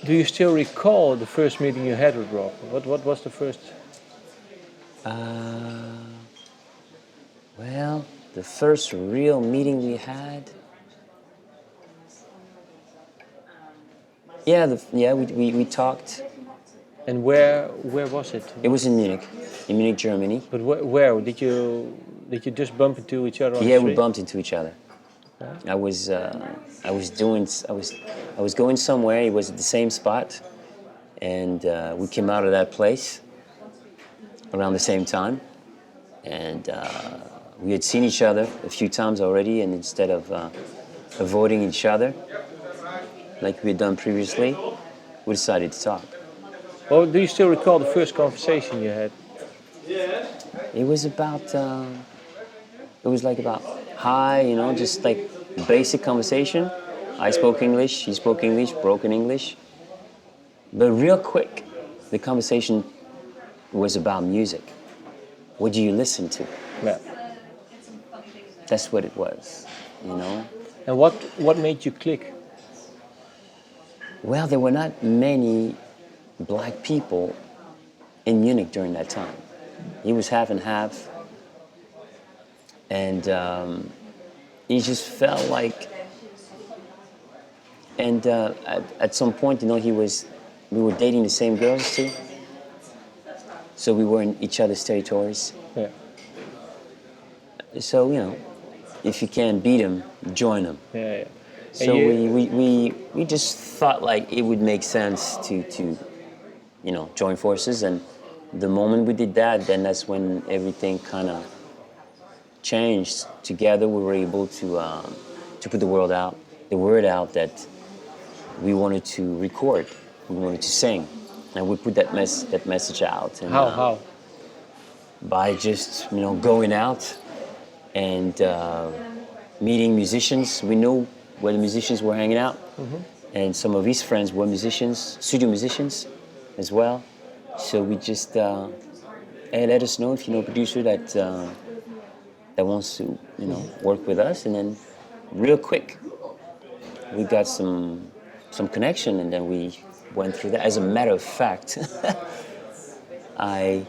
Do you still recall the first meeting you had with Rob? What was the first? Uh, well, the first real meeting we had. Yeah, we talked. And where was it? It was in Munich, Germany. But where did you just bump into each other on the Yeah, we street? bumped into each other. I was I was doing I was going somewhere. It was at the same spot, and we came out of that place around the same time, and we had seen each other a few times already. And instead of avoiding each other like we had done previously, we decided to talk. Well, do you still recall the first conversation you had? It was about it was like about hi, you know, just like basic conversation. I spoke English, he spoke English, broken English. But real quick, the conversation was about music. What do you listen to? Yeah. That's what it was, you know? And what made you click? Well, there were not many black people in Munich during that time. He was half and half. And he just felt like, and at some point, you know, we were dating the same girls too. So we were in each other's territories. Yeah. So, you know, if you can't beat them, join them. Yeah. Yeah. So we just thought like it would make sense to you know, join forces. And the moment we did that, then that's when everything kind of changed. Together, we were able to put the word out that we wanted to record, we wanted to sing, and we put that message out. And, How? by just, you know, going out and meeting musicians. We knew where the musicians were hanging out, and some of his friends were musicians, studio musicians as well. So we just, hey, let us know if you know a producer that wants to, you know, work with us. And then real quick, we got some connection, and then we went through that. As a matter of fact, I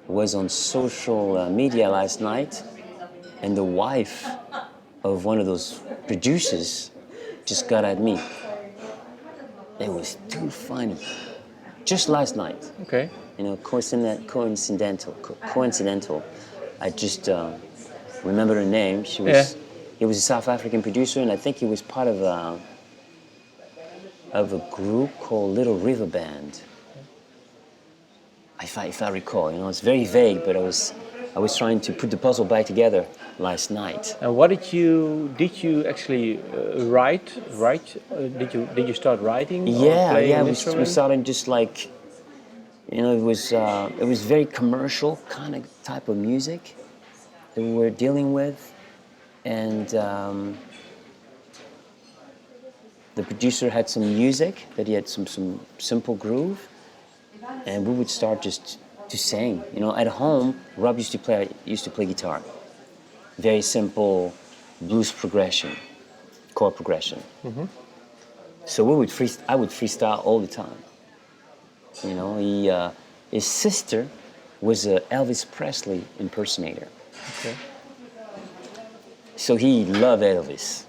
was on social media last night, and the wife of one of those producers just got at me. It was too funny. Just last night. Okay. You know, coincidental. I just remember her name. She was. Yeah. He was a South African producer, and I think he was part of a group called Little River Band. If I recall, you know, it's very vague, but I was trying to put the puzzle back together last night. And what did you actually write? Did you start writing? Or playing Yeah. an We instrument? started just like, you know, it was very commercial kind of type of music that we were dealing with, and the producer had some music that he had some simple groove, and we would start just to sing. You know, at home, Rob used to play guitar. Very simple blues progression, chord progression. So I would freestyle all the time. You know, his sister was a Elvis Presley impersonator. Okay. So he loved Elvis.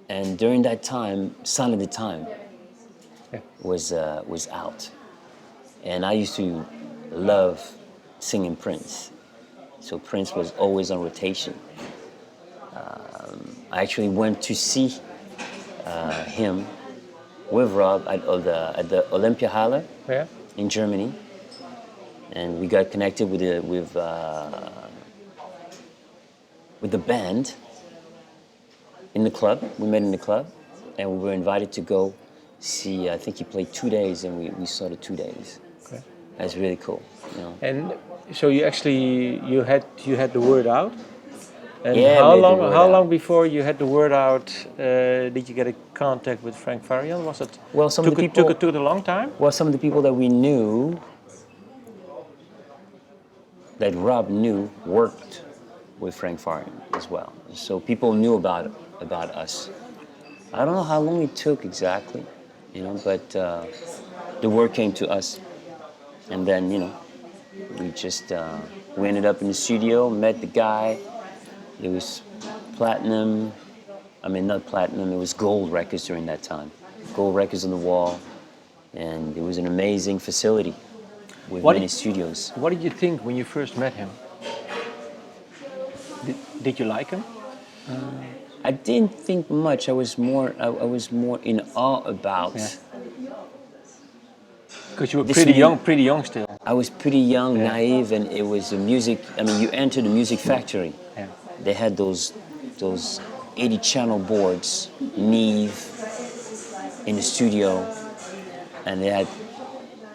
And during that time, Sign of the Time Yeah. was out. And I used to love singing Prince. So Prince was always on rotation. I actually went to see him with Rob at the Olympia Halle Yeah. in Germany, and we got connected with the band in the club. We met in the club, and we were invited to go see. I think he played 2 days, and we saw the 2 days. Okay. That's really cool. You know. And so you had the word out. And Yeah, how we had the long word how out. long before you had the word out did you get a contact with Frank Farian? Was it Well, some of the people. took it a long time? Well, some of the people that we knew, that Rob knew, worked with Frank Farian as well. So people knew about us. I don't know how long it took exactly, you know. But the word came to us, and then we just we ended up in the studio, met the guy. It was platinum. I mean, not platinum. It was gold records during that time. Gold records on the wall, and it was an amazing facility with many studios. What did you think when you first met him? Did you like him? I didn't think much. I was more in awe about. Because you were pretty young still. I was pretty young, naive, and it was a music. I mean, you entered the music factory. Yeah. They had those 80 channel boards, Neve, in the studio, and they had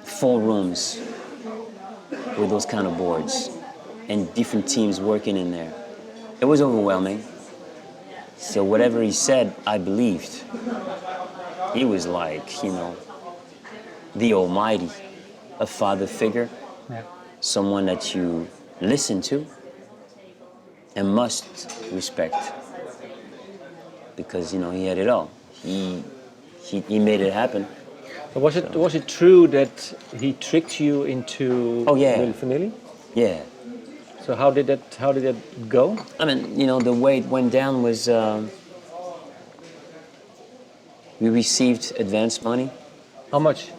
full rooms with those kind of boards, and different teams working in there. It was overwhelming. So whatever he said, I believed. He was like, the Almighty, a father figure, someone that you listen to and must respect, because he had it all. He made it happen. But was it true that he tricked you into Milli Vanilli? Yeah. So how did that go? I mean, the way it went down was we received advance money. How much?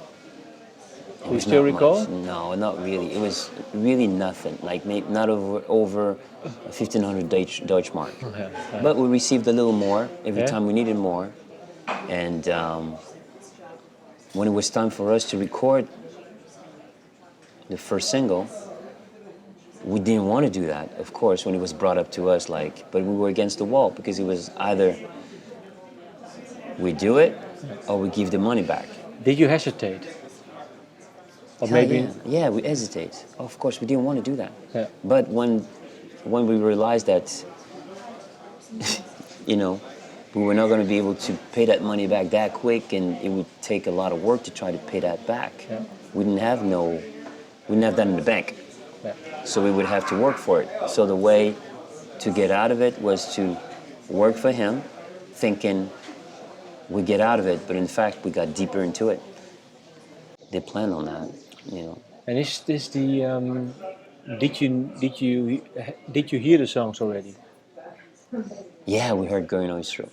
Do you still recall? Much. No, not really. It was really nothing. Like maybe not over 1,500 Deutsch mark. Okay. But we received a little more every time we needed more. And when it was time for us to record the first single, we didn't want to do that, of course, when it was brought up to us. But we were against the wall, because it was either we do it or we give the money back. Did you hesitate? Or maybe? Yeah, we hesitate. Of course, we didn't want to do that. Yeah. But when we realized that, we were not going to be able to pay that money back that quick, and it would take a lot of work to try to pay that back. Yeah. We didn't have that in the bank. Yeah. So we would have to work for it. So the way to get out of it was to work for him, thinking we get out of it, but in fact we got deeper into it. They planned on that, And is this the? Did you hear the songs already? Yeah, we heard Going Always True.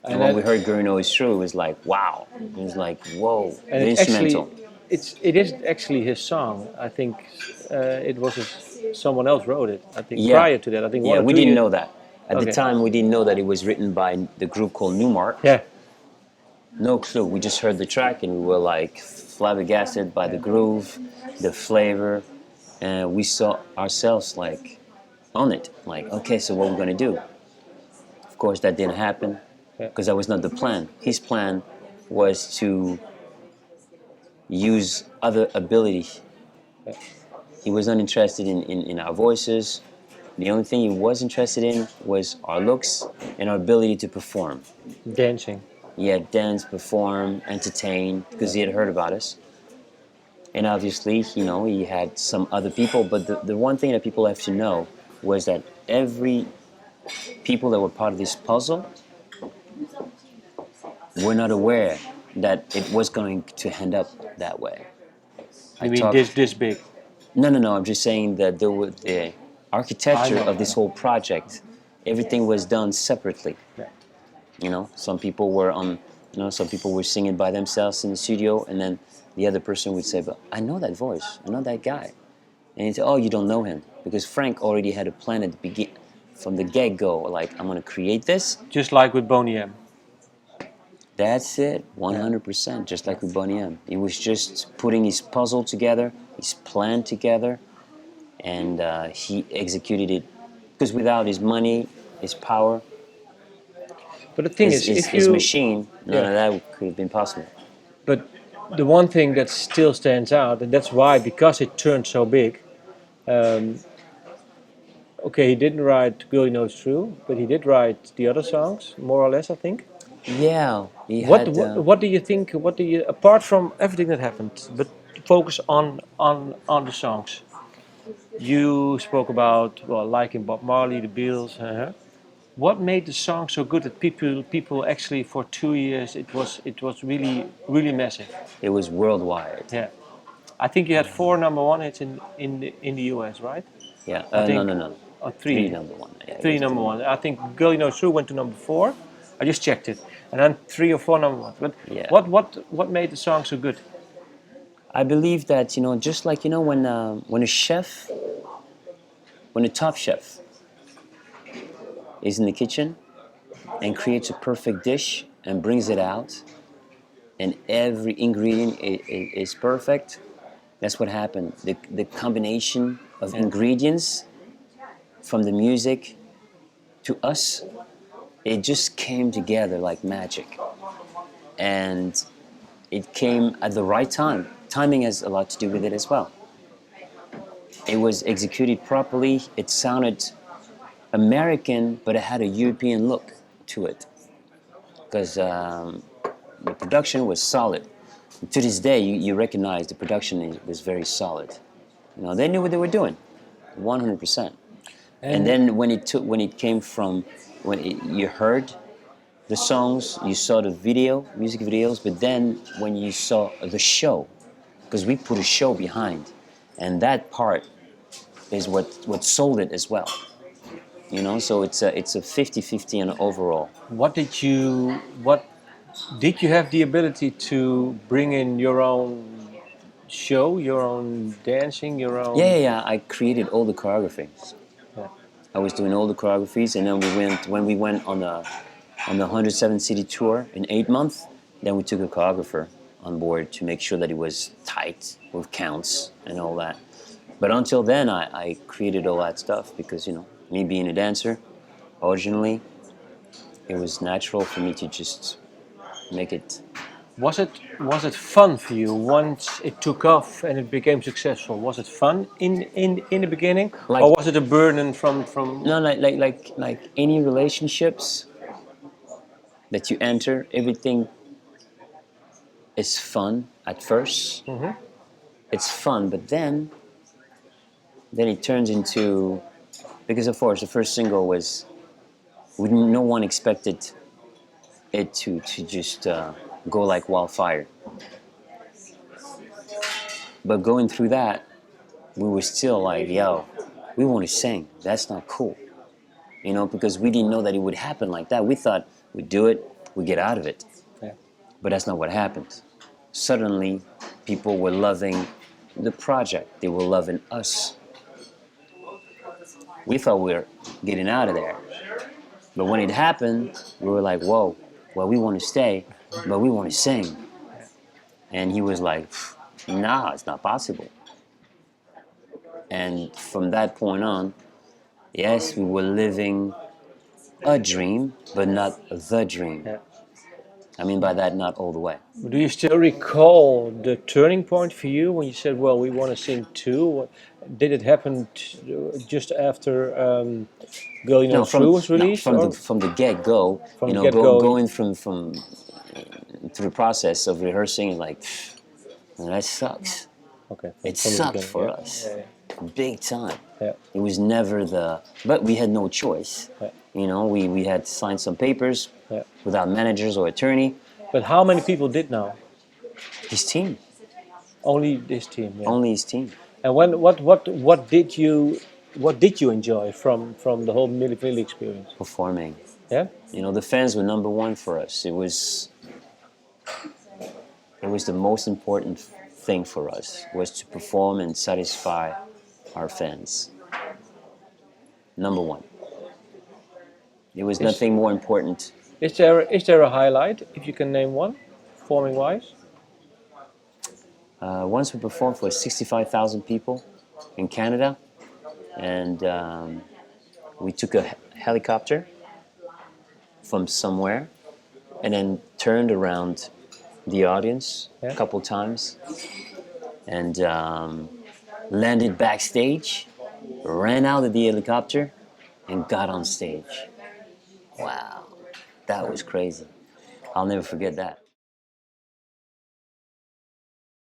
And And when we heard Going Always True, it was like, wow. It was like, whoa. And the instrumental. It is actually his song. I think it was someone else wrote it. I think Yeah. prior to that, I think. Yeah, we didn't know that. At the Okay. time, we didn't know that it was written by the group called Newmark. Yeah. No clue. We just heard the track and we were like flabbergasted by the groove, the flavor, and we saw ourselves like on it. Like, okay, so what we're gonna do? Of course, that didn't happen because that was not the plan. His plan was to use other ability. He was not interested in our voices. The only thing he was interested in was our looks and our ability to perform. Dancing. Yeah, dance, perform, entertain, because he had heard about us. And obviously, he had some other people, but the one thing that people have to know was that every people that were part of this puzzle were not aware that it was going to end up that way. I mean, this big? No, I'm just saying that there were the architecture of this whole project, everything was done separately. Yeah. Some people were some people were singing by themselves in the studio, and then the other person would say, but I know that voice, I know that guy. And he'd say, oh, you don't know him. Because Frank already had a plan at the beginning, from the get-go, like, I'm going to create this. Just like with Boney M. That's it, 100%, just like with Boney M. He was just putting his puzzle together, his plan together, and he executed it. Because without his money, his power, but the thing is, if his you, machine, none of that could have been possible. But the one thing that still stands out, and that's why, because it turned so big, okay, he didn't write Girl You Know It's True, but he did write the other songs, more or less, I think. Yeah, What do you think? What do you, apart from everything that happened, but focus on the songs? You spoke about liking Bob Marley, the Beatles. What made the song so good that people actually for 2 years it was really massive. It was worldwide. Yeah, I think you had four number one hits in the US, right? Yeah. I No, think no, no. or Three three, number one. Yeah, it three was number three. one. I think Girl You Know It's True went to number four. I just checked it, and then three or four number ones. But Yeah. what made the song so good? I believe that, just like, when a chef, when a top chef is in the kitchen and creates a perfect dish and brings it out, and every ingredient is perfect. That's what happened. The combination of ingredients from the music to us, it just came together like magic. And it came at the right time. Timing has a lot to do with it as well. It was executed properly. It sounded American, but it had a European look to it. Because the production was solid. To this day, you recognize the production was very solid. They knew what they were doing, 100%. And then when it came from, you heard the songs, you saw the music videos, but then when you saw the show, because we put a show behind, and that part is what sold it as well. So it's a 50-50 on overall. What did you have the ability to bring in your own show, your own dancing, your own? Yeah. I created all the choreographies. Yeah. I was doing all the choreographies, and then when we went on the 107 city tour in 8 months, then we took a choreographer on board to make sure that it was tight with counts and all that. But until then, I created all that stuff because, me being a dancer, originally, it was natural for me to just make it. Was it fun for you once it took off and it became successful? Was it fun in the beginning, or was it a burden from? No, like any relationships that you enter, everything is fun at 1st. Mm-hmm. It's fun, but then it turns into, because of course the first single was, no one expected it to just go like wildfire. But going through that, we were still like, yo, we want to sing. That's not cool. Because we didn't know that it would happen like that. We thought we'd do it, we'd get out of it. Yeah. But that's not what happened. Suddenly, people were loving the project. They were loving us. We thought we were getting out of there. But when it happened, we were like, whoa, well, we want to stay, but we want to sing. And he was like, nah, it's not possible. And from that point on, yes, we were living a dream, but not the dream. Yeah. I mean by that, not all the way. Do you still recall the turning point for you when you said, "Well, we want to sing too"? Did it happen just after "Girl You Know It's True" was released? From the get-go, going from through the process of rehearsing, like, that sucks. Okay. It sucked for us, big time. Yeah. It was never but we had no choice. Yeah. We had to sign some papers without managers or attorney. But how many people did now? His team. Only this team. Yeah. Only his team. And what did you enjoy from the whole Milli Vanilli experience? Performing. Yeah. The fans were number one for us. It was the most important thing for us, was to perform and satisfy our fans. Number one. There was nothing more important. Is there a highlight, if you can name one, performing wise? Once we performed for 65,000 people in Canada, and we took a helicopter from somewhere and then turned around the audience a couple times and landed backstage, ran out of the helicopter, and got on stage. Wow, that was crazy. I'll never forget that.